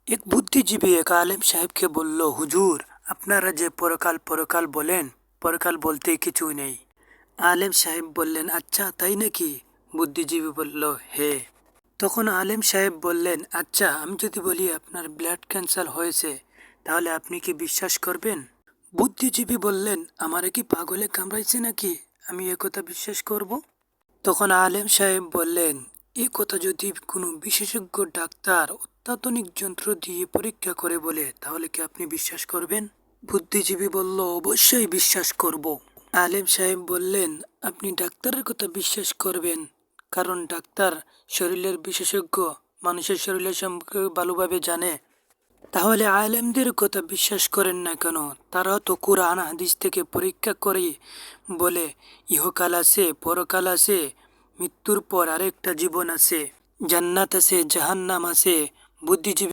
এক বুদ্ধিজীবী এক আলেম সাহেবকে বলল, হুজুর, আপনারা যে পরকাল পরকাল বলেন, পরকাল বলতে কিছুই নেই। আলেম সাহেব বললেন, আচ্ছা তাই নাকি? বুদ্ধিজীবী বলল, হে। তখন আলেম সাহেব বললেন, আচ্ছা আমি যদি বলি আপনার ব্লাড ক্যান্সার হয়েছে, তাহলে আপনি কি বিশ্বাস করবেন? বুদ্ধিজীবী বললেন, আমারে কি পাগলে কামড়াইছে নাকি আমি একথা বিশ্বাস করব? তখন আলেম সাহেব বললেন, এ কথা যদি কোনো বিশেষজ্ঞ ডাক্তার অত্যাধুনিক যন্ত্র দিয়ে পরীক্ষা করে বলে, তাহলে কি আপনি বিশ্বাস করবেন? বুদ্ধিজীবী বলল, অবশ্যই বিশ্বাস করব। আলেম সাহেব বললেন, আপনি ডাক্তারের কথা বিশ্বাস করবেন, কারণ ডাক্তার শরীরের বিশেষজ্ঞ, মানুষের শরীরের সম্পর্কে ভালোভাবে জানে। তাহলে আলেমদের কথা বিশ্বাস করেন না কেন? তারাও তো কোরআন হাদিস থেকে পরীক্ষা করে বলে, ইহকাল আছে, পরকাল আছে, মৃত্যুর পর আরেকটা জীবন আছে, জান্নাত আছে, জাহান্নাম আছে। বুদ্ধিজীবী